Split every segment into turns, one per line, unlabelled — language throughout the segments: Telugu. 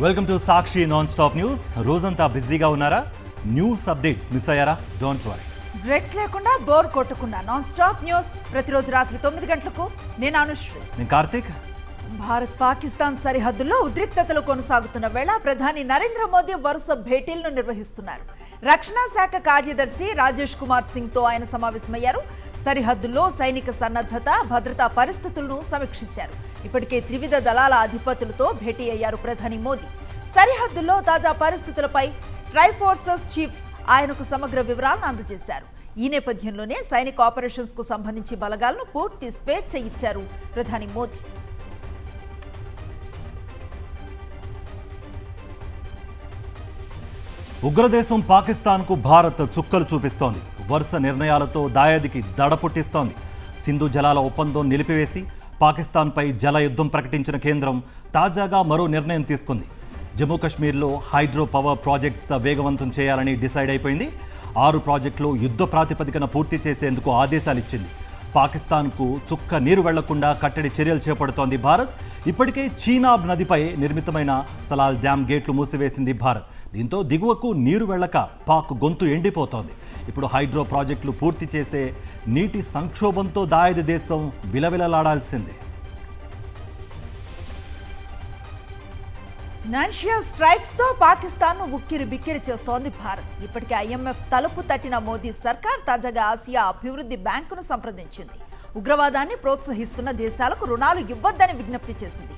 Welcome to Sakshi non stop news. రోజంతా బిజీగా ఉన్నారా? న్యూస్ అప్డేట్స్ మిస్ అయ్యారా? Don't worry.
బ్రేక్స్ లేకుండా బోర్ కొట్టకుండా నాన్ స్టాప్ న్యూస్ ప్రతిరోజు రాత్రి 9 గంటలకు. నేను అనుశ్రీ.
నేను కార్తిక్.
భారత్ పాకిస్తాన్ సరిహద్దుల్లో ఉద్రిక్తతలు కొనసాగుతున్న వేళ ప్రధాని నరేంద్ర మోదీ వరుస భేటీలను నిర్వహిస్తున్నారు. రక్షణ శాఖ కార్యదర్శి రాజేష్ కుమార్ సింగ్ తో ఆయన సమావేశమయ్యారు. సరిహద్దుల్లో సైనిక సన్నద్ధత, భద్రతా పరిస్థితులను సమీక్షించారు. ఇప్పటికే త్రివిధ దళాల అధిపతులతో భేటీ అయ్యారు ప్రధాని మోదీ. సరిహద్దుల్లో తాజా పరిస్థితులపై ట్రైఫోర్సెస్ చీఫ్స్ ఆయనకు సమగ్ర వివరాలను అందజేశారు. ఈ నేపథ్యంలోనే సైనిక ఆపరేషన్స్ కు సంబంధించి బలగాలను పూర్తి స్వేచ్ఛ ఇచ్చారు ప్రధాని మోదీ.
ఉగ్రదేశం పాకిస్తాన్కు భారత్ చుక్కలు చూపిస్తోంది. వరుస నిర్ణయాలతో దాయాదికి దడ పుట్టిస్తోంది. సింధు జలాల ఒప్పందం నిలిపివేసి పాకిస్తాన్పై జల యుద్ధం ప్రకటించిన కేంద్రం తాజాగా మరో నిర్ణయం తీసుకుంది. జమ్మూ కాశ్మీర్లో హైడ్రో పవర్ ప్రాజెక్ట్స్ వేగవంతం చేయాలని డిసైడ్ అయిపోయింది. 6 ప్రాజెక్టులు యుద్ధ ప్రాతిపదికన పూర్తి చేసేందుకు ఆదేశాలు ఇచ్చింది. పాకిస్తాన్కు చుక్క నీరు వెళ్లకుండా కట్టడి చర్యలు చేపడుతోంది భారత్. ఇప్పటికే చీనాబ్ నదిపై నిర్మితమైన సలాల్ డ్యామ్ గేట్లు మూసివేసింది భారత్. దీంతో దిగువకు నీరు వెళ్లక పాక్ గొంతు ఎండిపోతోంది. ఇప్పుడు హైడ్రో ప్రాజెక్టులు పూర్తి చేసే నీటి సంక్షోభంతో దాయాది దేశం విలవిలలాడాల్సిందే.
ఫైనాన్షియల్ స్ట్రైక్స్ తో పాకిస్తాన్ ను ఉక్కిరి బిక్కిరి చేస్తోంది భారత్. ఇప్పటికే ఐఎంఎఫ్ తలుపు తట్టిన మోదీ సర్కార్ తాజాగా ఆసియా అభివృద్ధి బ్యాంకును సంప్రదించింది. ఉగ్రవాదాన్ని ప్రోత్సహిస్తున్న దేశాలకు రుణాలు ఇవ్వొద్దని విజ్ఞప్తి చేసింది.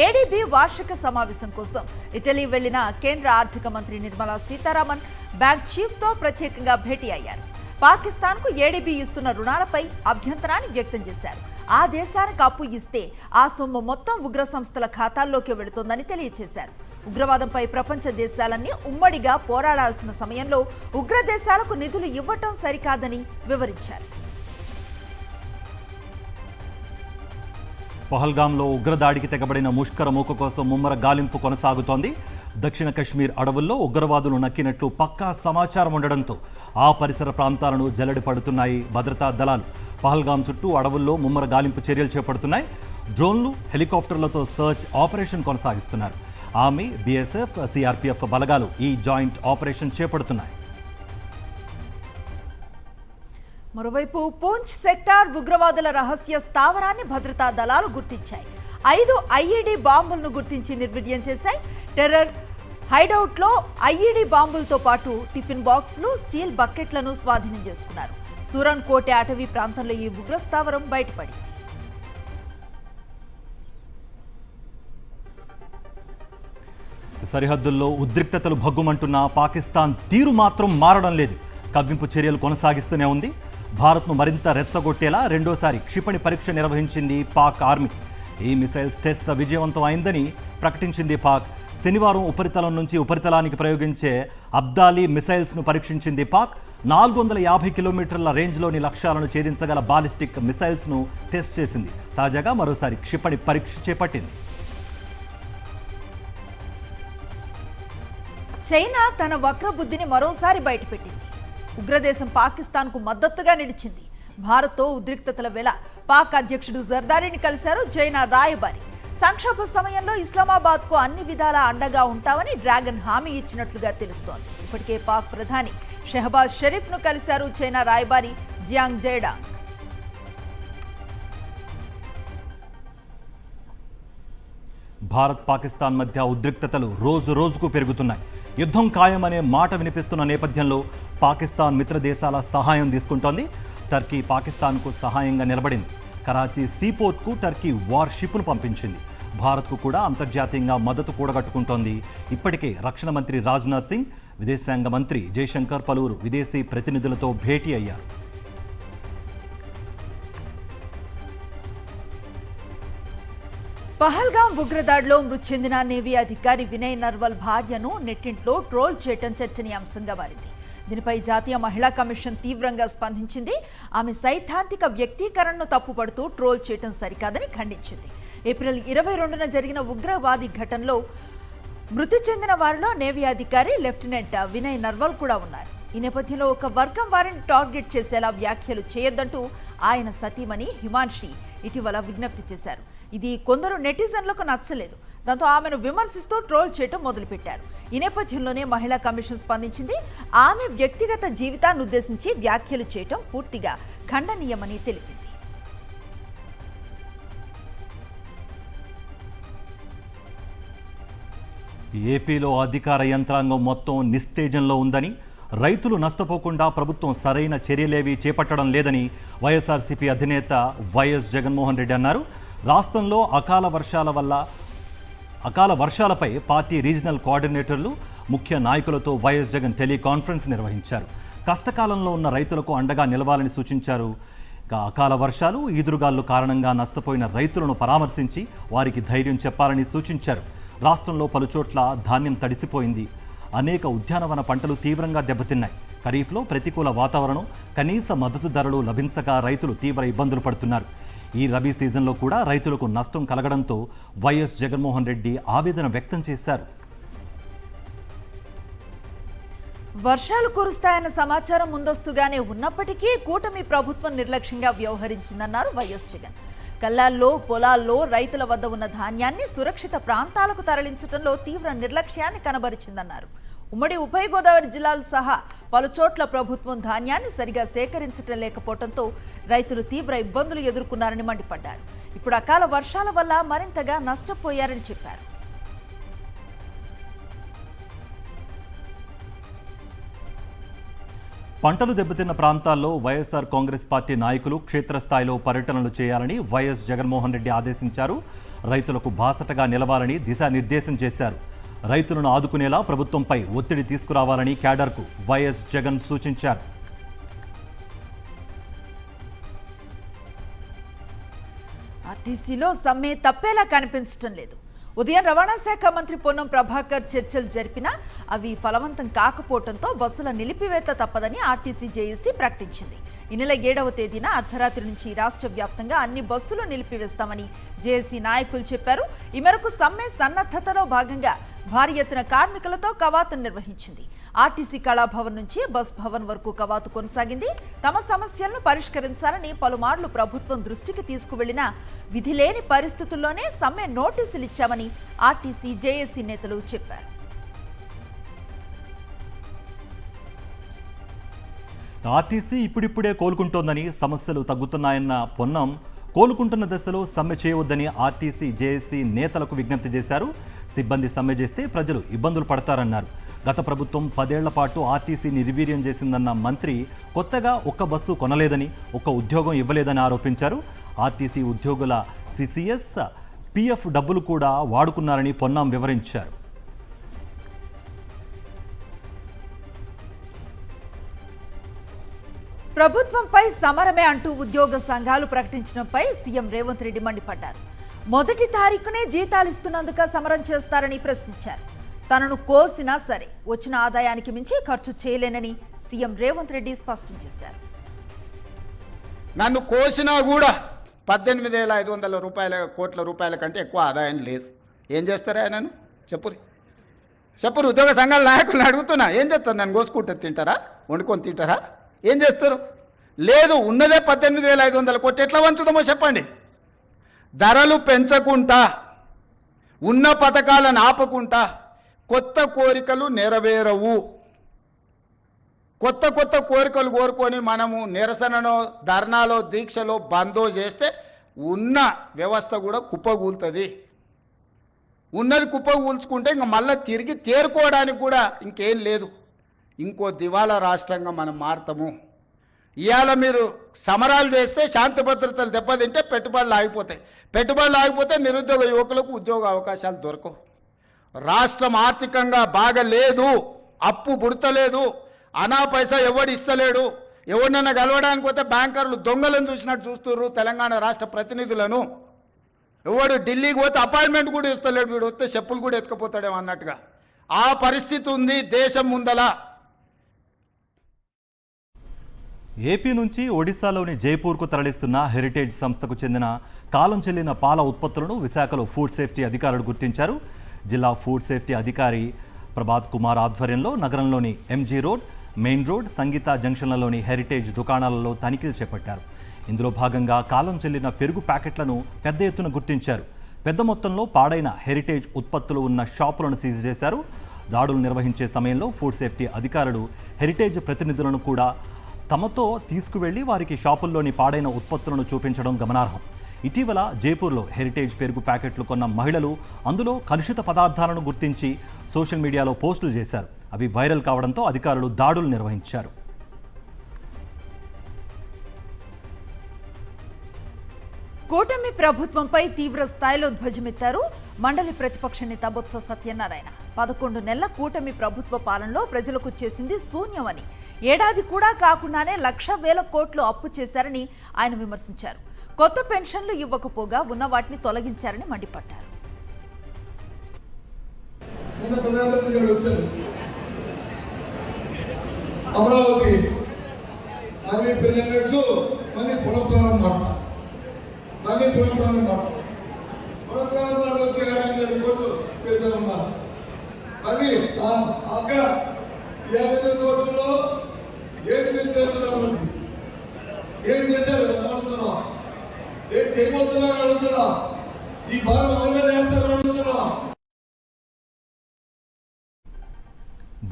ఏడీబీ వార్షిక సమావేశం కోసం ఇటలీ వెళ్లిన కేంద్ర ఆర్థిక మంత్రి నిర్మలా సీతారామన్ బ్యాంక్ చీఫ్ తో ప్రత్యేకంగా భేటీ అయ్యారు. పాకిస్తాన్ కు ఏడీబీ ఇస్తున్న రుణాలపై అభ్యంతరాన్ని వ్యక్తం చేశారు. ఆ దేశానికి అప్పు ఇస్తే ఆ సొమ్ము మొత్తం ఉగ్ర సంస్థల ఖాతాల్లోకి వెళుతోందని తెలియజేశారు. ఉగ్రవాదంపై ప్రపంచ దేశాలన్నీ ఉమ్మడిగా పోరాడాల్సిన సమయంలో ఉగ్ర దేశాలకు నిధులు ఇవ్వటం సరికాదని వివరించారు.
పహల్గాంలో ఉగ్రదాడికి తెగబడిన ముష్కర మూక కోసం ముమ్మర గాలింపు కొనసాగుతోంది. దక్షిణ కశ్మీర్ అడవుల్లో ఉగ్రవాదులు నక్కినట్లు పక్కా సమాచారం ఉండడంతో ఆ పరిసర ప్రాంతాలను జల్లెడ పడుతున్నాయి భద్రతా దళాలు. పహల్గాం చుట్టూ అడవుల్లో ముమ్మర గాలింపు చర్యలు చేపడుతున్నాయి. డ్రోన్లు, హెలికాప్టర్లతో సర్చ్ ఆపరేషన్ కొనసాగిస్తున్నారు. ఆర్మీ, బీఎస్ఎఫ్, సిఆర్పీఎఫ్ బలగాలు ఈ జాయింట్ ఆపరేషన్ చేపడుతున్నాయి.
మరోవైపు పూంచ్ సెక్టార్ ఉగ్రవాదుల రహస్య స్థావరాన్ని భద్రతా దళాలు గుర్తించాయి. 5 ఐఈడీ బాంబులను గుర్తించి నిర్వీర్యం చేశాయి. టెర్రర్ హైడౌట్లో ఐఈడీ బాంబులతో పాటు టిఫిన్ బాక్సులు, స్టీల్ బకెట్లను స్వాధీనం చేసుకున్నారు. సూరన్ కోటె అటవీ ప్రాంతంలో ఈ ఉగ్ర స్థావరం బయటపడింది.
సరిహద్దుల్లో ఉద్రిక్తతలు భగ్గుమంటున్న పాకిస్తాన్ తీరు మాత్రం మారడం లేదు. కవ్వింపు చర్యలు కొనసాగిస్తూనే ఉంది. భారత్ను మరింత రెచ్చగొట్టేలా రెండోసారి క్షిపణి పరీక్ష నిర్వహించింది పాక్ ఆర్మీ. ఈ మిసైల్స్ టెస్ట్ విజయవంతం అయిందని ప్రకటించింది పాక్. శనివారం ఉపరితలం నుంచి ఉపరితలానికి ప్రయోగించే అబ్దాలీ మిసైల్స్ను పరీక్షించింది పాక్. 450 కిలోమీటర్ల రేంజ్లోని లక్ష్యాలను ఛేదించగల బాలిస్టిక్ మిసైల్స్ను టెస్ట్ చేసింది. తాజాగా మరోసారి క్షిపణి పరీక్ష చేపట్టింది.
చైనా తన వక్రబుద్ధిని మరోసారి బయటపెట్టింది. ఉగ్రదేశం పాకిస్తాన్కు మద్దతుగా నిలిచింది. భారత్తో ఉద్రిక్తతల వేళ పాక్ అధ్యక్షుడు జర్దారీని కలిశారు చైనా రాయబారి. సంక్షోభ సమయంలో ఇస్లామాబాద్కు అన్ని విధాలా అండగా ఉంటామని డ్రాగన్ హామీ ఇచ్చినట్లుగా తెలుస్తోంది. ఇప్పటికే పాక్ ప్రధాని షెహబాజ్ షరీఫ్ను కలిశారు చైనా రాయబారి జియాంగ్ జైడాంగ్.
భారత్, పాకిస్తాన్ మధ్య ఉద్రిక్తతలు రోజు రోజుకు పెరుగుతున్నాయి. యుద్ధం ఖాయమనే మాట వినిపిస్తున్న నేపథ్యంలో పాకిస్తాన్ మిత్ర దేశాల సహాయం తీసుకుంటోంది. టర్కీ పాకిస్తాన్కు సహాయంగా నిలబడింది. కరాచీ సీపోర్ట్కు టర్కీ వార్ షిప్ను పంపించింది. భారత్కు కూడా అంతర్జాతీయంగా మద్దతు కూడగట్టుకుంటోంది. ఇప్పటికే రక్షణ మంత్రి రాజ్నాథ్ సింగ్, విదేశాంగ మంత్రి జయశంకర్ పలువురు విదేశీ ప్రతినిధులతో భేటీ అయ్యారు.
పహల్గాం ఉగ్రదాడిలో మృతి చెందిన నేవీ అధికారి వినయ్ నర్వల్ భార్యను నెట్టింట్లో ట్రోల్ చేయడం చర్చనీయాంశంగా మారింది. దీనిపై జాతీయ మహిళా కమిషన్ తీవ్రంగా స్పందించింది. ఆమె సైద్ధాంతిక వ్యక్తీకరణను తప్పుపడుతూ ట్రోల్ చేయడం సరికాదని ఖండించింది. ఏప్రిల్ 22న జరిగిన ఉగ్రవాది ఘటనలో మృతి చెందిన వారిలో నేవీ అధికారి లెఫ్టినెంట్ వినయ్ నర్వల్ కూడా ఉన్నారు. ఈ నేపథ్యంలో ఒక వర్గం వారిని టార్గెట్ చేసేలా వ్యాఖ్యలు చేయొద్దంటూ ఆయన సతీమణి హిమాన్షి ఇటీవల విజ్ఞప్తి చేశారు. ఇది కొందరు నెటిజన్లకు నచ్చలేదు. దాంతో ఆమెను విమర్శిస్తూ ట్రోల్ చేయటం మొదలుపెట్టారు. ఈ నేపథ్యంలోనే మహిళా కమిషన్ స్పందించింది. ఆమె వ్యక్తిగత జీవితాన్ని ఉద్దేశించి వ్యాఖ్యలు చేయటం పూర్తిగా ఖండనీయమని తెలిపింది.
ఏపీలో అధికార యంత్రాంగం మొత్తం నిస్తేజంలో ఉందని, రైతులు నష్టపోకుండా ప్రభుత్వం సరైన చర్యలేవీ చేపట్టడం లేదని వైఎస్ఆర్సీపీ అధినేత వైఎస్ జగన్మోహన్ రెడ్డి అన్నారు. రాష్ట్రంలో అకాల వర్షాలపై పార్టీ రీజనల్ కోఆర్డినేటర్లు, ముఖ్య నాయకులతో వైఎస్ జగన్ టెలికాన్ఫరెన్స్ నిర్వహించారు. కష్టకాలంలో ఉన్న రైతులకు అండగా నిలవాలని సూచించారు. అకాల వర్షాలు, ఈదురుగాలు కారణంగా నష్టపోయిన రైతులను పరామర్శించి వారికి ధైర్యం చెప్పాలని సూచించారు. రాష్ట్రంలో పలుచోట్ల ధాన్యం తడిసిపోయింది. అనేక ఉద్యానవన పంటలు తీవ్రంగా దెబ్బతిన్నాయి. ఖరీఫ్లో ప్రతికూల వాతావరణం, కనీస మద్దతు ధరలు లభించక రైతులు తీవ్ర ఇబ్బందులు పడుతున్నారు. ఈ రబీ సీజన్లో కూడా రైతులకు నష్టం కలగడంతో వైఎస్ జగన్మోహన్ రెడ్డి ఆవేదన వ్యక్తం చేశారు.
వర్షాలు కురుస్తాయన్న సమాచారం ముందస్తుగానే ఉన్నప్పటికీ కూటమి ప్రభుత్వం నిర్లక్ష్యంగా వ్యవహరించిందన్నారు వైఎస్ జగన్. కళ్ళాల్లో, పొలాల్లో రైతుల వద్ద ఉన్న ధాన్యాన్ని సురక్షిత ప్రాంతాలకు తరలించడంలో తీవ్ర నిర్లక్ష్యాన్ని కనబరిచిందన్నారు. ఉమ్మడి ఉభయ గోదావరి జిల్లాలు సహా పలుచోట్ల ప్రభుత్వం ధాన్యాన్ని సరిగా సేకరించడం లేకపోవడంతో రైతులు తీవ్ర ఇబ్బందులు ఎదుర్కొన్నారని మండిపడ్డారు. ఇప్పుడు అకాల వర్షాల వల్ల మరింతగా నష్టపోయారని చెప్పారు.
పంటలు దెబ్బతిన్న ప్రాంతాల్లో వైఎస్ఆర్ కాంగ్రెస్ పార్టీ నాయకులు క్షేత్రస్థాయిలో పర్యటనలు చేయాలని వైఎస్ జగన్మోహన్ రెడ్డి ఆదేశించారు. రైతులకు బాసటగా నిలవాలని దిశానిర్దేశం చేశారు. రైతులను ఆదుకునేలా ప్రభుత్వంపై ఒత్తిడి తీసుకురావాలని క్యాడర్కు వైఎస్ జగన్ సూచించారు.
ఆర్టీసీలో సమ్మె తప్పేలా కనిపించడం లేదు. ఉదయం రవాణా శాఖ మంత్రి పొన్నం ప్రభాకర్ చర్చలు జరిపినా అవి ఫలవంతం కాకపోవడంతో బస్సుల నిలిపివేత తప్పదని ఆర్టీసీ జేఏసీ ప్రకటించింది. ఈ నెల 7వ తేదీన అర్ధరాత్రి నుంచి రాష్ట్ర వ్యాప్తంగా అన్ని బస్సులు నిలిపివేస్తామని జేఏసీ నాయకులు చెప్పారు. ఈ మేరకు సమ్మె సన్నద్ధతలో భాగంగా భారీ ఎత్తున కార్మికులతో కవాతు నిర్వహించింది. ఆర్టీసీ కళాభవన్ నుంచి బస్ భవన్ వరకు కవాతు కొనసాగింది. తమ సమస్యలను పరిష్కరించాలని పలుమార్లు ప్రభుత్వం దృష్టికి తీసుకువెళ్లినా విధి లేని పరిస్థితుల్లోనే సమ్మె నోటీసులు ఇచ్చామని ఆర్టీసీ జేఏసీ నేతలు చెప్పారు.
ఆర్టీసీ ఇప్పుడిప్పుడే కోలుకుంటోందని, సమస్యలు తగ్గుతున్నాయన్న పొన్నం కోలుకుంటున్న దశలో సమ్మె చేయవద్దని ఆర్టీసీ జేఏసీ నేతలకు విజ్ఞప్తి చేశారు. సిబ్బంది సమ్మె చేస్తే ప్రజలు ఇబ్బందులు పడతారన్నారు. గత ప్రభుత్వం 10 ఏళ్ల పాటు ఆర్టీసీని నిర్వీర్యం చేసిందన్న మంత్రి కొత్తగా ఒక్క బస్సు కొనలేదని, ఒక్క ఉద్యోగం ఇవ్వలేదని ఆరోపించారు. ఆర్టీసీ ఉద్యోగుల సిసిఎస్, పిఎఫ్ డబ్బులు కూడా వాడుకున్నారని పొన్నం వివరించారు.
ప్రభుత్వంపై సమరమే అంటూ ఉద్యోగ సంఘాలు ప్రకటించడంపై సీఎం రేవంత్ రెడ్డి మండిపడ్డారు. మొదటి తారీఖునే జీతాలు ఇస్తున్నందుకు సమరం చేస్తారని ప్రశ్నించారు. తనను కోసినా సరే వచ్చిన ఆదాయానికి మించి ఖర్చు చేయలేనని సీఎం రేవంత్ రెడ్డి స్పష్టం చేశారు.
నన్ను కోసినా కూడా 18,500 కోట్ల రూపాయల కంటే ఎక్కువ ఆదాయం లేదు. ఏం చేస్తారా నన్ను చెప్పురు ఉద్యోగ సంఘాల నాయకులను అడుగుతున్నా, ఏం చేస్తారు? నన్ను కోసుకుంటే తింటారా? వండుకొని తింటారా? ఏం చేస్తారు? లేదు, ఉన్నదే 18,500 కోట్లు. ఎట్లా వంచుదామో చెప్పండి. ధరలు పెంచకుండా, ఉన్న పథకాలను ఆపకుండా కొత్త కోరికలు నెరవేరవు. కొత్త కోరికలు కోరుకొని మనము నిరసనలో, ధర్నాలో, దీక్షలో, బందో చేస్తే ఉన్న వ్యవస్థ కూడా కుప్పగూలుతుంది. ఉన్నది కుప్పగూల్చుకుంటే ఇంక మళ్ళీ తిరిగి తేరుకోవడానికి కూడా ఇంకేం లేదు. ఇంకో దివాలా రాష్ట్రంగా మనం మారుతాము. ఇవాళ మీరు సమరాలు చేస్తే శాంతి భద్రతలు దెబ్బతింటే పెట్టుబడులు ఆగిపోతే నిరుద్యోగ యువకులకు ఉద్యోగ అవకాశాలు దొరకవు. రాష్ట్రం ఆర్థికంగా బాగలేదు, అప్పు పుడతలేదు, అనా పైసా ఎవడు ఇస్తలేడు. ఎవరినైనా కలవడానికి పోతే బ్యాంకర్లు దొంగలను చూసినట్టు చూస్తున్నారు తెలంగాణ రాష్ట్ర ప్రతినిధులను. ఎవడు ఢిల్లీకి పోతే అపాయింట్మెంట్ కూడా ఇస్తలేడు, వీడు వస్తే చెప్పులు కూడా ఎత్తుకుపోతాడేమో అన్నట్టుగా ఆ పరిస్థితి ఉంది దేశం ముందల.
ఏపీ నుంచి ఒడిశాలోని జైపూర్కు తరలిస్తున్న హెరిటేజ్ సంస్థకు చెందిన కాలం చెల్లిన పాల ఉత్పత్తులను విశాఖలో ఫుడ్ సేఫ్టీ అధికారులు గుర్తించారు. జిల్లా ఫుడ్ సేఫ్టీ అధికారి ప్రభాత్ కుమార్ ఆధ్వర్యంలో నగరంలోని ఎంజీ రోడ్, మెయిన్ రోడ్, సంగీత జంక్షన్లలోని హెరిటేజ్ దుకాణాలలో తనిఖీలు చేపట్టారు. ఇందులో భాగంగా కాలం చెల్లిన పెరుగు ప్యాకెట్లను పెద్ద ఎత్తున గుర్తించారు. పెద్ద మొత్తంలో పాడైన హెరిటేజ్ ఉత్పత్తులు ఉన్న షాపులను సీజ్ చేశారు. దాడులు నిర్వహించే సమయంలో ఫుడ్ సేఫ్టీ అధికారులు హెరిటేజ్ ప్రతినిధులను కూడా తమతో తీసుకువెళ్లి వారికి షాపుల్లోని పాడైన ఉత్పత్తులను చూపించడం గమనార్హం. ఇటీవల జైపూర్లో హెరిటేజ్ పెరుగు ప్యాకెట్లు కొన్న మహిళలు అందులో కలుషిత పదార్థాలను గుర్తించి సోషల్ మీడియాలో పోస్టులు చేశారు. అవి వైరల్ కావడంతో అధికారులు దాడులు నిర్వహించారు.
కూటమి ప్రభుత్వంపై తీవ్ర స్థాయిలో ధ్వజమెత్తారు మండలి ప్రతిపక్ష నేత బొత్స సత్యనారాయణ. 11 నెలల కూటమి ప్రభుత్వ పాలనలో ప్రజలకు చేసింది శూన్యమని, ఏడాది కూడా కాకుండానే 1,00,000 కోట్లు అప్పు చేశారని ఆయన విమర్శించారు. కొత్త పెన్షన్లు ఇవ్వకపోగా ఉన్న వాటిని తొలగించారని మండిపడ్డారు.
అమరావతి మళ్ళీ పెళ్ళినట్లు మళ్ళీ పునఃప్రారంభం వచ్చి 50 కోట్లు చేశామన్నారు. మళ్ళీ అక్క 50 కోట్లలో ఏంటి మీరు చేస్తున్నారు? ఏం చేశారు అడుగుతున్నాం, ఏం చేయబోతున్నారు అడుగుతున్నాం, ఈ భారం ఎవరి మీద వేస్తారు అడుగుతున్నాం.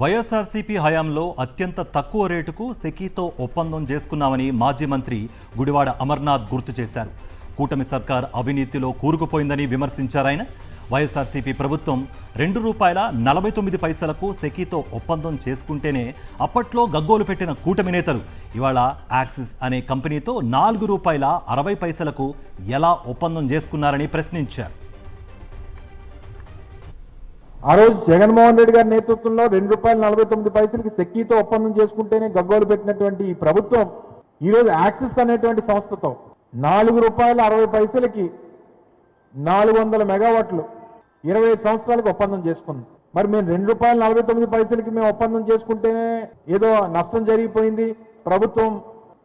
వైఎస్ఆర్సీపీ హయాంలో అత్యంత తక్కువ రేటుకు సెకీతో ఒప్పందం చేసుకున్నామని మాజీ మంత్రి గుడివాడ అమర్నాథ్ గుర్తు చేశారు. కూటమి సర్కార్ అవినీతిలో కూరుకుపోయిందని విమర్శించారాయన. వైఎస్ఆర్సీపీ ప్రభుత్వం ₹2.49 సెకీతో ఒప్పందం చేసుకుంటేనే అప్పట్లో గగ్గోలు పెట్టిన కూటమి నేతలు ఇవాళ యాక్సిస్ అనే కంపెనీతో ₹4.60 ఎలా ఒప్పందం చేసుకున్నారని ప్రశ్నించారు.
ఆ రోజు జగన్మోహన్ రెడ్డి గారి నేతృత్వంలో ₹2.49 సెక్కీతో ఒప్పందం చేసుకుంటేనే గగ్గోలు పెట్టినటువంటి ఈ ప్రభుత్వం ఈరోజు యాక్సిస్ అనేటువంటి సంస్థతో ₹4.60 400 మెగావాట్లు 25 సంవత్సరాలకు ఒప్పందం చేసుకుంది. మరి మేము ₹2.49 మేము ఒప్పందం చేసుకుంటేనే ఏదో నష్టం జరిగిపోయింది, ప్రభుత్వం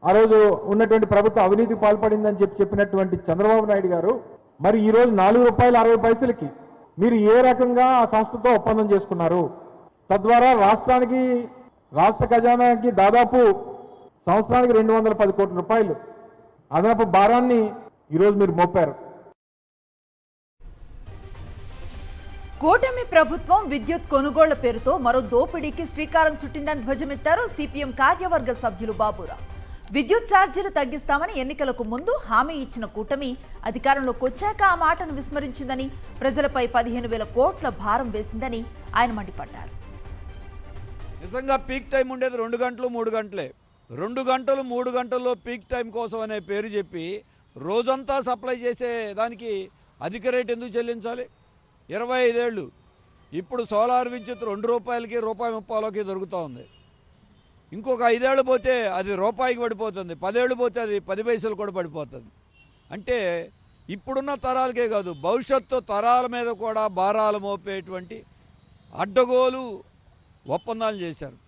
ఆ రోజు ఉన్నటువంటి ప్రభుత్వం అవినీతికి పాల్పడిందని చెప్పినటువంటి చంద్రబాబు నాయుడు గారు మరి ఈరోజు ₹4.60 మీరు ఏ రకంగా ఆ సంస్థతో ఒప్పందం చేసుకున్నారు? తద్వారా రాష్ట్ర ఖజానాకి దాదాపు సంవత్సరానికి ₹210 కోట్ల అదనపు భారాన్ని ఈరోజు మీరు మోపారు.
కూటమి ప్రభుత్వం విద్యుత్ కొనుగోళ్ల పేరుతో మరో దోపిడీకి శ్రీకారం చుట్టిందని ధ్వజమెత్తారు సిపిఎం కార్యవర్గ సభ్యులు బాబురావు. విద్యుత్ ఛార్జీలు తగ్గిస్తామని ఎన్నికలకు ముందు హామీ ఇచ్చిన కూటమి అధికారంలోకి వచ్చాక ఆ మాటను విస్మరించిందని, ప్రజలపై 15,000 కోట్ల భారం వేసిందని ఆయన మండిపడ్డారు.
నిజంగా పీక్ టైం ఉండేది 2 గంటలు 3 గంటలే. 2 గంటలు 3 గంటల్లో పీక్ టైం కోసం అనే పేరు చెప్పి రోజంతా సప్లై చేసే దానికి అధిక రేటు ఎందుకు చెల్లించాలి? 25 ఏళ్ళు ఇప్పుడు సోలార్ విద్యుత్ ₹2కి ₹1.30 దొరుకుతూ ఉంది. ఇంకొక 5 ఏళ్ళు పోతే అది రూపాయికి పడిపోతుంది, 10 ఏళ్ళు పోతే అది 10 పైసలు కూడా పడిపోతుంది. అంటే ఇప్పుడున్న తరాలకే కాదు భవిష్యత్తు తరాల మీద కూడా భారాలు మోపేటువంటి అడ్డగోలు ఒప్పందాలు చేశారు.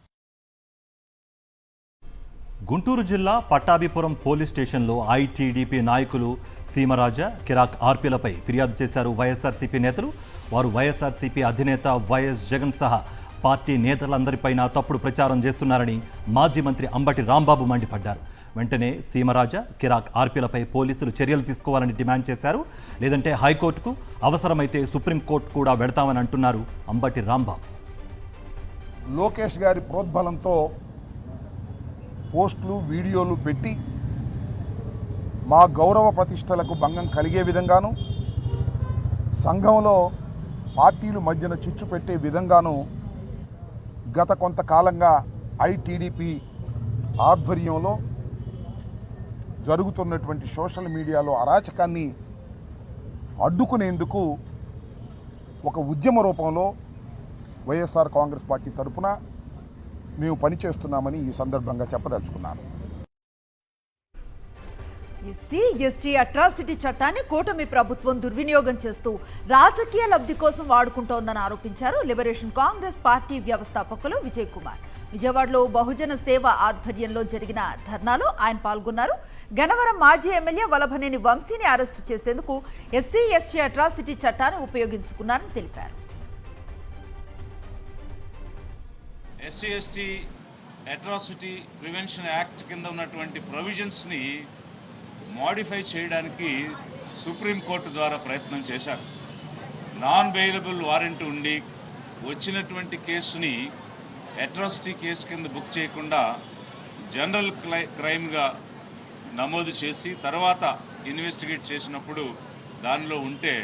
గుంటూరు జిల్లా పట్టాభిపురం పోలీస్ స్టేషన్లో ఐటీడీపీ నాయకులు సీమరాజ, కిరాక్ ఆర్పీలపై ఫిర్యాదు చేశారు వైఎస్ఆర్సీపీ నేతలు. వారు వైఎస్ఆర్సీపీ అధినేత వైఎస్ జగన్ సహా పార్టీ నేతలందరిపైన తప్పుడు ప్రచారం చేస్తున్నారని మాజీ మంత్రి అంబటి రాంబాబు మండిపడ్డారు. వెంటనే సీమరాజ, కిరాక్ ఆర్పీలపై పోలీసులు చర్యలు తీసుకోవాలని డిమాండ్ చేశారు. లేదంటే హైకోర్టుకు, అవసరమైతే సుప్రీంకోర్టు కూడా వెడతామని అంటున్నారు అంబటి రాంబాబు.
లోకేష్ గారి ప్రోద్బలంతో పోస్టులు, వీడియోలు పెట్టి మా గౌరవ ప్రతిష్టలకు భంగం కలిగే విధంగాను, సంఘంలో పార్టీలు మధ్యన చిచ్చు పెట్టే విధంగాను గత కొంతకాలంగా ఐటీడీపీ ఆధ్వర్యంలో జరుగుతున్నటువంటి సోషల్ మీడియాలో అరాచకాన్ని అడ్డుకునేందుకు ఒక ఉద్యమ రూపంలో వైఎస్ఆర్ కాంగ్రెస్ పార్టీ తరఫున మేము పనిచేస్తున్నామని ఈ సందర్భంగా చెప్పదలుచుకున్నాను.
ఎస్సీ ఎస్టీ అట్రాసిటీ చట్టాన్ని కూటమి ప్రభుత్వం దుర్వినియోగం చేస్తూ రాజకీయ లబ్ధి కోసం వాడుకుంటోందని ఆరోపించారు లిబరేషన్ కాంగ్రెస్ పార్టీ వ్యవస్థాపకులు విజయ్ కుమార్. విజయవాడలో బహుజన సేవ ఆధ్వర్యంలో జరిగిన ధర్నాలో ఆయన పాల్గొన్నారు. గన్నవరం మాజీ ఎమ్మెల్యే వలభనేని వంశీని అరెస్టు చేసేందుకు ఎస్సీ ఎస్టీ అట్రాసిటీ చట్టాన్ని ఉపయోగించుకున్నారని తెలిపారు.
SC ST atrocity prevention act కింద ఉన్నటువంటి ప్రొవిజన్స్ని మోడిఫై చేయడానికి సుప్రీంకోర్టు ద్వారా ప్రయత్నం చేశారు. నాన్ బెయిలబుల్ వారెంట్ ఉండి వచ్చినటువంటి కేసుని అట్రాసిటీ కేసు కింద బుక్ చేయకుండా జనరల్ క్రైమ్గా నమోదు చేసి తర్వాత ఇన్వెస్టిగేట్ చేసినప్పుడు దానిలో ఉంటే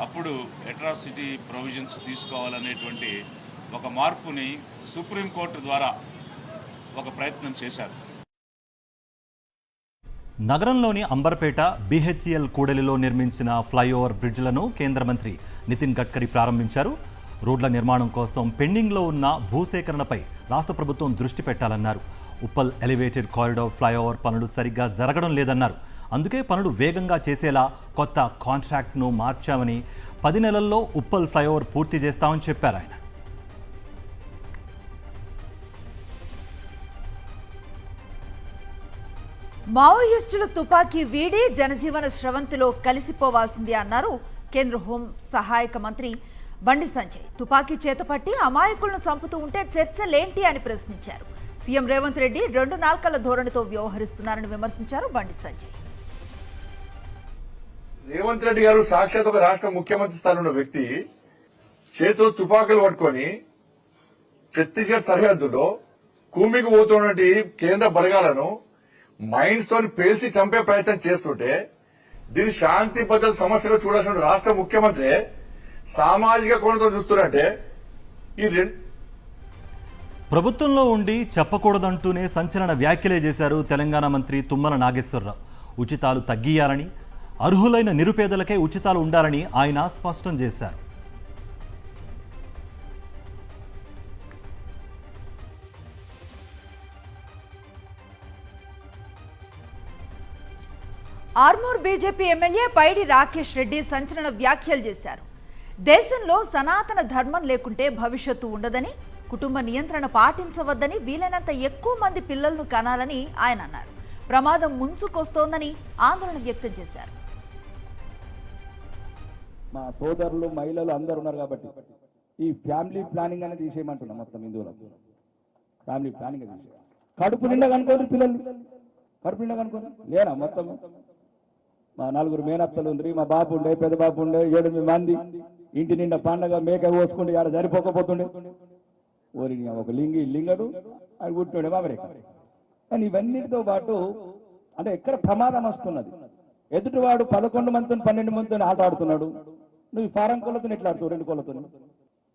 అప్పుడు అట్రాసిటీ ప్రొవిజన్స్ తీసుకోవాలనేటువంటి ఒక మార్పుని సుప్రీంకోర్టు ద్వారా ఒక ప్రయత్నం చేశారు.
నగరంలోని అంబర్పేట BHEL కూడలిలో నిర్మించిన ఫ్లైఓవర్ బ్రిడ్జ్లను కేంద్ర మంత్రి నితిన్ గడ్కరీ ప్రారంభించారు. రోడ్ల నిర్మాణం కోసం పెండింగ్లో ఉన్న భూసేకరణపై రాష్ట్ర ప్రభుత్వం దృష్టి పెట్టాలన్నారు. ఉప్పల్ ఎలివేటెడ్ కారిడార్ ఫ్లైఓవర్ పనులు సరిగ్గా జరగడం లేదన్నారు. అందుకే పనులు వేగంగా చేసేలా కొత్త కాంట్రాక్ట్ను మార్చామని 10 నెలల్లో ఉప్పల్ ఫ్లైఓవర్ పూర్తి చేస్తామని చెప్పారు ఆయన.
మావోయిస్టులు తుపాకీ వీడి జనజీవన స్రవంతిలో కలిసిపోవాల్సిందే అన్నారు కేంద్ర హోం సహాయక మంత్రి బండి సంజయ్. తుపాకీ చేతపట్టి అమాయకులను చంపుతూ ఉంటే చర్చలేంటి అని ప్రశ్నించారు. సీఎం రేవంత్ రెడ్డి 2 నాల్కల ధోరణితో వ్యవహరిస్తున్నారని విమర్శించారు బండి సంజయ్.
రేవంత్ రెడ్డి గారు సాక్షాత్ ఒక రాష్ట్ర ముఖ్యమంత్రి స్థానంలో ఉన్న వ్యక్తి చేతిలో తుపాకులు పట్టుకొని ఛత్తీస్గఢ్ సరిహద్దులో కూమికి పోతున్నటువంటి కేంద్ర బలగాలను మైండ్స్ తోని పేల్చి చంపే ప్రయత్నం చేస్తుంటే దీని శాంతి భద్రత సమస్యగా చూడాల్సిన రాష్ట్ర ముఖ్యమంత్రి సామాజిక కోణంతో చూస్తున్నారంటే ఈ
ప్రభుత్వంలో ఉండి చెప్పకూడదంటూనే సంచలన వ్యాఖ్యలే చేశారు తెలంగాణ మంత్రి తుమ్మల నాగేశ్వరరావు. ఉచితాలు తగ్గియాలని, అర్హులైన నిరుపేదలకే ఉచితాలు ఉండాలని ఆయన స్పష్టం చేశారు.
ఆర్మూర్ బీజేపీ ఎమ్మెల్యే పైడి రాకేష్ రెడ్డి సంచలన వ్యాఖ్యలు చేశారు. దేశంలో సనాతన ధర్మం లేకుంటే భవిష్యత్తు ఉండదని, కుటుంబ నియంత్రణ పాటించవద్దని, వీలైనంత ఎక్కువ మంది పిల్లలను కనాలని ఆయన అన్నారు. ప్రమాదం ముంచుకొస్తోందని ఆందోళన వ్యక్తం చేశారు.
మా సోదరులు మహిళలు అందరు ఉన్నారు కాబట్టి ఈ ఫ్యామిలీ ప్లానింగ్ అనేది తీసేయమంటున్నాం. మొత్తం హిందువులకు ఫ్యామిలీ ప్లానింగ్ తీసే కడుపు నిండా కనుకోరు పిల్లలు, కడుపు నిండా కనుకోరు లేనా మొత్తం. మా 4 మేనత్తలు ఉంది, మా బాబు ఉండే, పెద్ద బాబు ఉండే, 7-8 మంది ఇంటి నిండా పండగ మేక కోసుకుంటే ఆడ సరిపోకపోతుండే. ఓరి ఒక లింగడు అది పుట్టినాడే బాబరే. కానీ ఇవన్నిటితో పాటు అంటే ఎక్కడ ప్రమాదం వస్తున్నది. ఎదుటివాడు 11 మందితో 12 మందితో ఆట ఆడుతున్నాడు, నువ్వు ఫారం కోళ్ళతో ఎట్లా ఆడుతావు 2 కోళ్ళతో.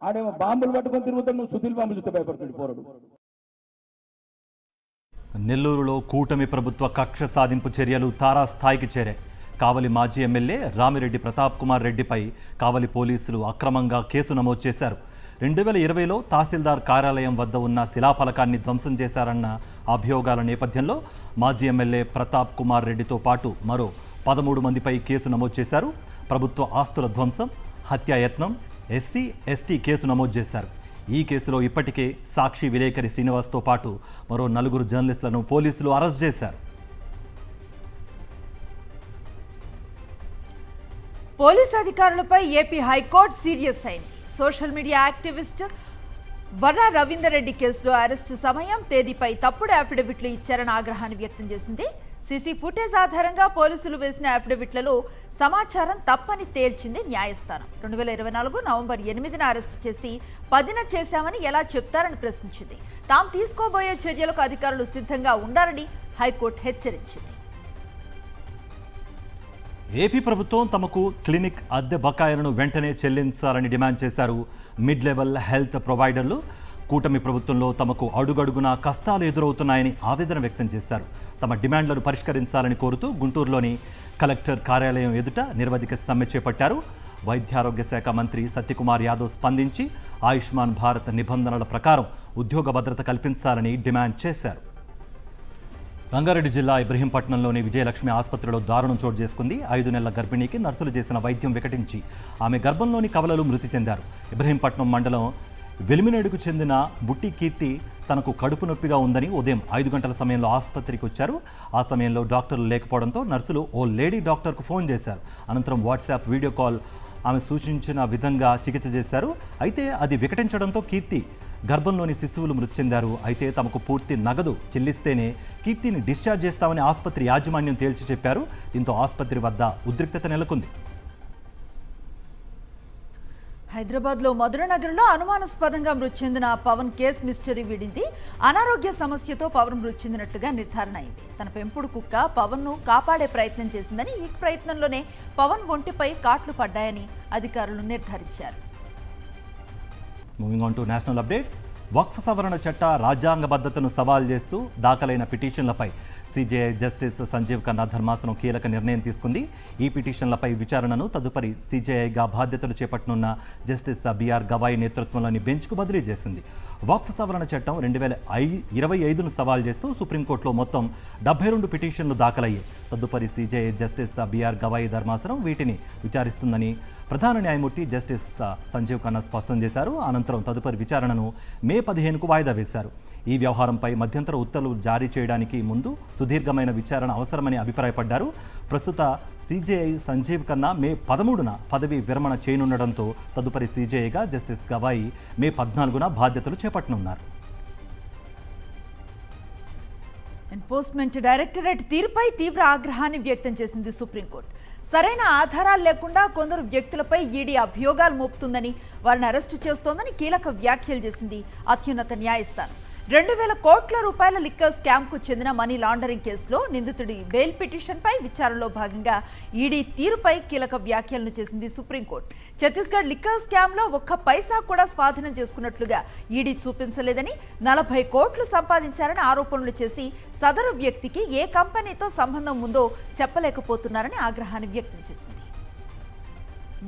ఆడేమో బాంబులు పట్టుకొని తిరుగుతాడు, నువ్వు సుధీల్ బాంబులు చూస్తే భయపడుతుంది పోరడు.
నెల్లూరులో కూటమి ప్రభుత్వ కక్ష సాధింపు చర్యలు తారాస్థాయికి చేరాయి. కావలి మాజీ ఎమ్మెల్యే రామిరెడ్డి ప్రతాప్ కుమార్ రెడ్డిపై కావలి పోలీసులు అక్రమంగా కేసు నమోదు చేశారు. 2020లో తహసీల్దార్ కార్యాలయం వద్ద ఉన్న శిలాఫలకాన్ని ధ్వంసం చేశారన్న అభియోగాల నేపథ్యంలో మాజీ ఎమ్మెల్యే ప్రతాప్ కుమార్ రెడ్డితో పాటు మరో 13 మందిపై కేసు నమోదు చేశారు. ప్రభుత్వ ఆస్తుల ధ్వంసం, హత్యాయత్నం, SC/ST కేసు నమోదు చేశారు. ఈ కేసులో ఇప్పటికే సాక్షి విలేకరి శ్రీనివాస్తో పాటు మరో 4 జర్నలిస్టులను పోలీసులు అరెస్ట్ చేశారు.
పోలీసు అధికారులపై ఏపీ హైకోర్టు సీరియస్ అయింది. Social media activist Varra Ravinder Reddy కేసులో అరెస్టు సమయం, తేదీపై తప్పుడు అఫిడవిట్లు ఇచ్చారని ఆగ్రహాన్ని వ్యక్తం చేసింది. సీసీ ఫుటేజ్ ఆధారంగా పోలీసులు వేసిన అఫిడవిట్లలో సమాచారం తప్పని తేల్చింది న్యాయస్థానం. 2024 నవంబర్ 8న అరెస్టు చేసి 10న చేశామని ఎలా చెప్తారని ప్రశ్నించింది. తాము తీసుకోబోయే చర్యలకు అధికారులు సిద్ధంగా ఉండాలని హైకోర్టు హెచ్చరించింది.
ఏపీ ప్రభుత్వం తమకు క్లినిక్ అద్దె బకాయిలను వెంటనే చెల్లించాలని డిమాండ్ చేశారు మిడ్ లెవెల్ హెల్త్ ప్రొవైడర్లు. కూటమి ప్రభుత్వంలో తమకు అడుగడుగునా కష్టాలు ఎదురవుతున్నాయని ఆవేదన వ్యక్తం చేశారు. తమ డిమాండ్లను పరిష్కరించాలని కోరుతూ గుంటూరులోని కలెక్టర్ కార్యాలయం ఎదుట నిరవధిక సమ్మె చేపట్టారు. వైద్యారోగ్య శాఖ మంత్రి సత్యకుమార్ యాదవ్ స్పందించి ఆయుష్మాన్ భారత్ నిబంధనల ప్రకారం ఉద్యోగ భద్రత కల్పించాలని డిమాండ్ చేశారు. రంగారెడ్డి జిల్లా ఇబ్రహీంపట్నంలోని విజయలక్ష్మి ఆసుపత్రిలో దారుణం చోటు చేసుకుంది. 5 నెలల గర్భిణికి నర్సులు చేసిన వైద్యం వికటించి ఆమె గర్భంలోని కవలలు మృతి చెందారు. ఇబ్రహీంపట్నం మండలం వెలిమినేడుకు చెందిన బుట్టి కీర్తి తనకు కడుపు నొప్పిగా ఉందని ఉదయం 5 గంటల సమయంలో ఆసుపత్రికి వచ్చారు. ఆ సమయంలో డాక్టర్లు లేకపోవడంతో నర్సులు ఓ లేడీ డాక్టర్కు ఫోన్ చేశారు. అనంతరం వాట్సాప్ వీడియో కాల్ ఆమె సూచించిన విధంగా చికిత్స చేశారు. అయితే అది వికటించడంతో కీర్తి గర్భంలోని శిశువులు మృతి చెందారు. అయితే తమకు పూర్తి నగదు చెల్లిస్తేనే కీర్తిని డిశ్చార్జ్ చేస్తామని ఆసుపత్రి యాజమాన్యం తేల్చి చెప్పారు. దీంతో ఆసుపత్రి వద్ద ఉద్రిక్తత నెలకొంది.
హైదరాబాద్లో మధుర నగర్లో అనుమానాస్పదంగా మృతి చెందిన పవన్ కేసు మిస్టరీ వీడింది. అనారోగ్య సమస్యతో పవన్ మృతి చెందినట్లుగా నిర్ధారణ అయింది. తన పెంపుడు కుక్క పవన్ను కాపాడే ప్రయత్నం చేసిందని, ఈ ప్రయత్నంలోనే పవన్ ఒంటిపై కాట్లు పడ్డాయని అధికారులు నిర్ధారించారు.
Moving on to national updates. వక్ఫ్ సవరణ చట్ట రాజ్యాంగబద్ధతను సవాల్ చేస్తూ దాఖలైన పిటిషన్లపై సిజేఐ జస్టిస్ సంజీవ్ ఖన్నా ధర్మాసనం కీలక నిర్ణయం తీసుకుంది. ఈ పిటిషన్లపై విచారణను తదుపరి సిజేఐగా బాధ్యతలు చేపట్టనున్న జస్టిస్ బిఆర్ గవాయ్ నేతృత్వంలోని బెంచ్కు బదిలీ చేసింది. వక్ఫ్ సవరణ చట్టం 2025ను సవాల్ చేస్తూ సుప్రీంకోర్టులో మొత్తం 72 పిటిషన్లు దాఖలయ్యాయి. తదుపరి సిజేఐ జస్టిస్ బిఆర్ గవాయ్ ధర్మాసనం వీటిని విచారిస్తుందని ప్రధాన న్యాయమూర్తి జస్టిస్ సంజీవ్ ఖన్నా స్పష్టం చేశారు. అనంతరం తదుపరి విచారణను మే 15కు వాయిదా వేశారు. ఈ వ్యవహారంపై మధ్యంతర ఉత్తర్వులు జారీ చేయడానికి ముందు సుదీర్ఘమైన విచారణ అవసరమని అభిప్రాయపడ్డారు. ప్రస్తుత సిజేఐ సంజీవ్ ఖన్నా మే 13న పదవి విరమణ చేయనుండడంతో తదుపరి సిజేఐగా జస్టిస్ గవాయి మే 14న బాధ్యతలు చేపట్టనున్నారు.
ఎన్ఫోర్స్మెంట్ డైరెక్టరేట్ తీరుపై తీవ్ర ఆగ్రహాన్ని వ్యక్తం చేసింది సుప్రీంకోర్టు. సరైన ఆధారాలు లేకుండా కొందరు వ్యక్తులపై ఈడీ అభియోగాలు మోపుతుందని, వారిని అరెస్టు చేస్తోందని కీలక వ్యాఖ్యలు చేసింది అత్యున్నత న్యాయస్థానం. 2000 కోట్ల రూపాయల లిక్కర్ స్కామ్కు చెందిన మనీ లాండరింగ్ కేసులో నిందితుడి బెయిల్ పిటిషన్పై విచారణలో భాగంగా ఈడీ తీరుపై కీలక వ్యాఖ్యలను చేసింది సుప్రీంకోర్టు. ఛత్తీస్గఢ్ లిక్కర్ స్కామ్లో ఒక్క పైసా కూడా స్వాధీనం చేసుకున్నట్లుగా ఈడీ చూపించలేదని, 40 కోట్లు సంపాదించారని ఆరోపణలు చేసి సదరు వ్యక్తికి ఏ కంపెనీతో సంబంధం ఉందో చెప్పలేకపోతున్నారని ఆగ్రహాన్ని వ్యక్తం చేసింది.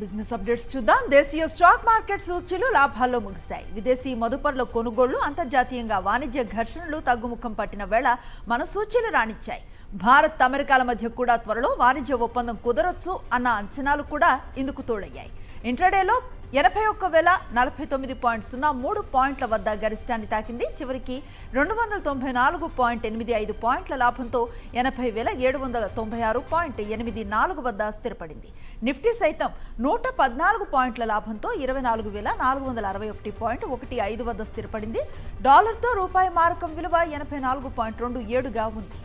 బిజినెస్ అప్డేట్స్ చూద్దాం. దేశీయ స్టాక్ మార్కెట్ సూచీలు లాభాల్లో ముగిశాయి. విదేశీ మదుపర్ల కొనుగోళ్లు, అంతర్జాతీయంగా వాణిజ్య ఘర్షణలు తగ్గుముఖం పట్టిన వేళ మన సూచీలు రాణించాయి. భారత్ అమెరికాల మధ్య కూడా త్వరలో వాణిజ్య ఒప్పందం కుదరొచ్చు అన్న అంచనాలు కూడా ఇందుకు తోడయ్యాయి. ఇంట్రాడేలో 81,049.03 పాయింట్ల వద్ద గరిష్టాన్ని తాకింది. చివరికి 294.85 పాయింట్ల లాభంతో 80,796.84 వద్ద స్థిరపడింది. నిఫ్టీ సైతం 114 పాయింట్ల లాభంతో 24,461.15 వద్ద స్థిరపడింది. డాలర్తో రూపాయి మారకం విలువ 84.27గా ఉంది.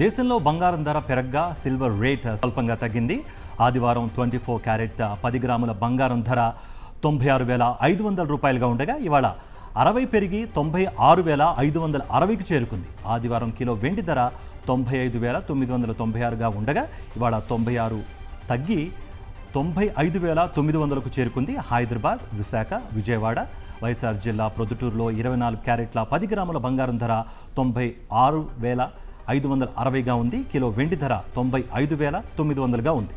దేశంలో బంగారం ధర పెరగ్గా సిల్వర్ రేట్ స్వల్పంగా తగ్గింది. ఆదివారం 24 క్యారెట్ 10 గ్రాముల బంగారం ధర 96,500 రూపాయలుగా ఉండగా ఇవాళ 60 పెరిగి 96,560కి చేరుకుంది. ఆదివారం కిలో వెండి ధర 95,996గా ఉండగా ఇవాళ 96 తగ్గి 95,900కు చేరుకుంది. హైదరాబాద్, విశాఖ, విజయవాడ, వైఎస్ఆర్ జిల్లా ప్రొద్దుటూరులో 24 క్యారెట్ల 10 గ్రాముల బంగారం ధర 96,560గా ఉంది. కిలో వెండి ధర 95,900గా ఉంది.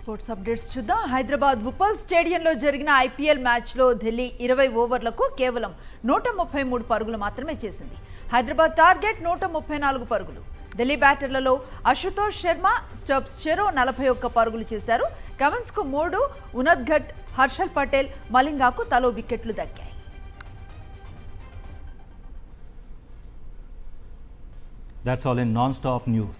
స్పోర్ట్స్ అప్డేట్స్ చూద్దాం. హైదరాబాద్ ఉప్పల్ స్టేడియంలో జరిగిన ఐపీఎల్ మ్యాచ్లో ఢిల్లీ 20 ఓవర్లకు కేవలం 133 పరుగులు మాత్రమే చేసింది. హైదరాబాద్ టార్గెట్ 134 పరుగులు. ఢిల్లీ బ్యాటర్లలో అశుతోష్ శర్మ, స్టబ్స్ చెరో 41 పరుగులు చేశారు. కమిన్స్కు 3, ఉనద్ఘట్, హర్షల్ పటేల్, మలింగాకు తలో వికెట్లు దక్కాయి.
That's all in non-stop news.